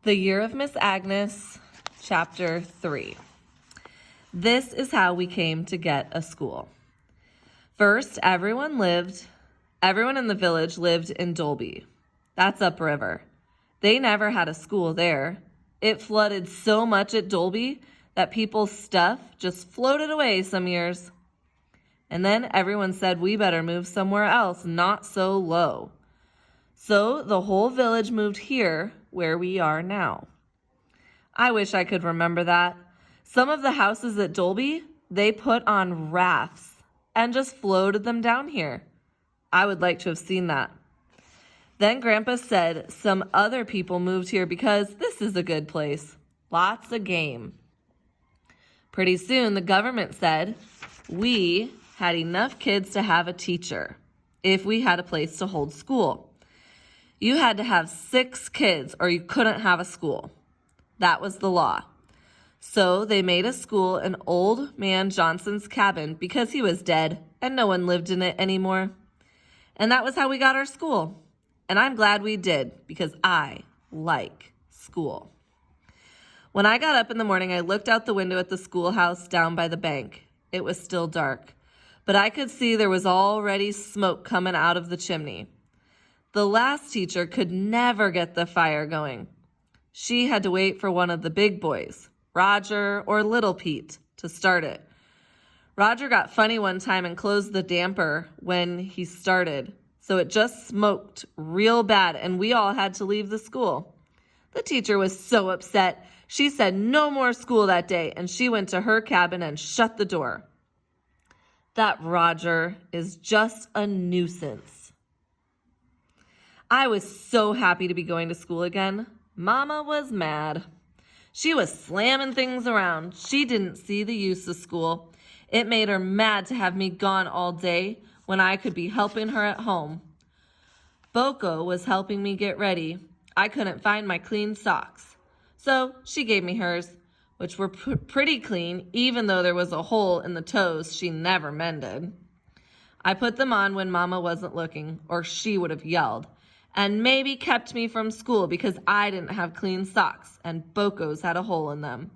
The Year of Miss Agnes, Chapter 3. This is how we came to get a school. First, everyone in the village lived in Dolby. That's upriver. They never had a school there. It flooded so much at Dolby that people's stuff just floated away some years. And then everyone said we better move somewhere else, not so low. So the whole village moved here, where we are now. I wish I could remember that. Some of the houses at Dolby, they put on rafts and just floated them down here. I would like to have seen that. Then Grandpa said some other people moved here because this is a good place. Lots of game. Pretty soon the government said we had enough kids to have a teacher if we had a place to hold school. You had to have 6 kids or you couldn't have a school. That was the law. So they made a school in Old Man Johnson's cabin because he was dead and no one lived in it anymore. And that was how we got our school. And I'm glad we did because I like school. When I got up in the morning, I looked out the window at the schoolhouse down by the bank. It was still dark, but I could see there was already smoke coming out of the chimney. The last teacher could never get the fire going. She had to wait for one of the big boys, Roger or Little Pete, to start it. Roger got funny one time and closed the damper when he started, so it just smoked real bad and we all had to leave the school. The teacher was so upset. She said no more school that day and she went to her cabin and shut the door. That Roger is just a nuisance. I was so happy to be going to school again. Mama was mad. She was slamming things around. She didn't see the use of school. It made her mad to have me gone all day when I could be helping her at home. Boko was helping me get ready. I couldn't find my clean socks. So she gave me hers, which were pretty clean, even though there was a hole in the toes she never mended. I put them on when Mama wasn't looking, or she would have yelled, and maybe kept me from school because I didn't have clean socks and Boko's had a hole in them.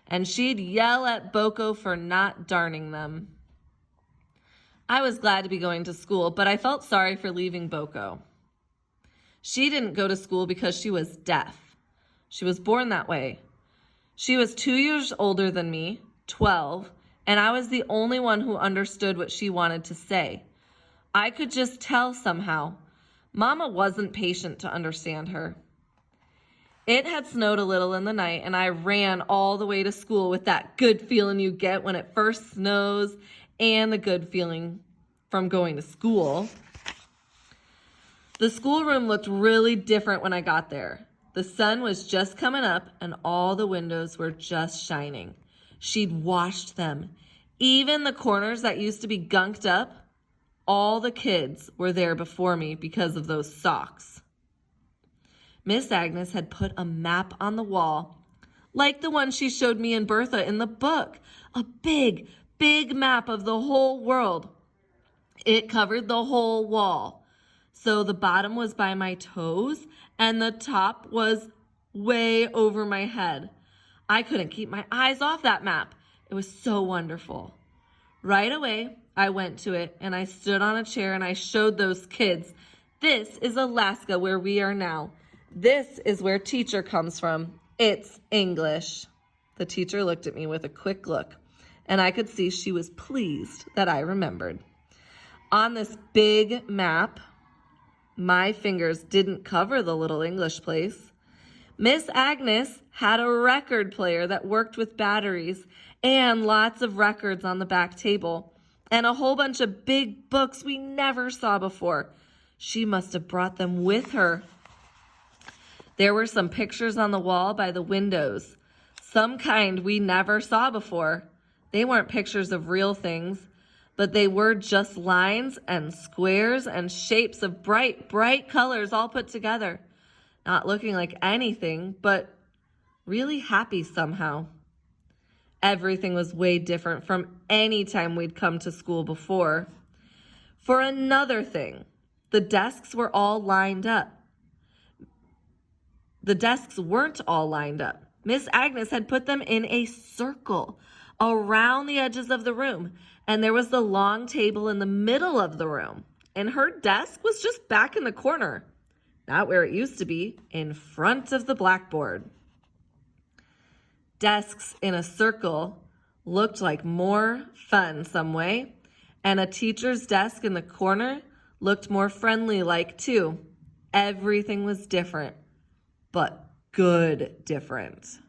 And she'd yell at Boko for not darning them. I was glad to be going to school, but I felt sorry for leaving Boko. She didn't go to school because she was deaf. She was born that way. She was 2 years older than me, 12, and I was the only one who understood what she wanted to say. I could just tell somehow. Mama wasn't patient to understand her. It had snowed a little in the night, and I ran all the way to school with that good feeling you get when it first snows and the good feeling from going to school. The schoolroom looked really different when I got there. The sun was just coming up, and all the windows were just shining. She'd washed them. Even the corners that used to be gunked up, all the kids were there before me because of those socks. Miss Agnes had put a map on the wall, like the one she showed me and Bertha in the book. A big, big map of the whole world. It covered the whole wall. So the bottom was by my toes and the top was way over my head. I couldn't keep my eyes off that map. It was so wonderful. Right away, I went to it and I stood on a chair and I showed those kids, this is Alaska where we are now. This is where teacher comes from. It's English. The teacher looked at me with a quick look and I could see she was pleased that I remembered. On this big map, my fingers didn't cover the little English place. Miss Agnes had a record player that worked with batteries and lots of records on the back table. And a whole bunch of big books we never saw before. She must have brought them with her. There were some pictures on the wall by the windows, some kind we never saw before. They weren't pictures of real things, but they were just lines and squares and shapes of bright, bright colors all put together. Not looking like anything, but really happy somehow. Everything was way different from any time we'd come to school before. For another thing, the desks were all lined up. The desks weren't all lined up. Miss Agnes had put them in a circle around the edges of the room, and there was the long table in the middle of the room, and her desk was just back in the corner, not where it used to be, in front of the blackboard. Desks in a circle looked like more fun some way, and a teacher's desk in the corner looked more friendly like too. Everything was different, but good different.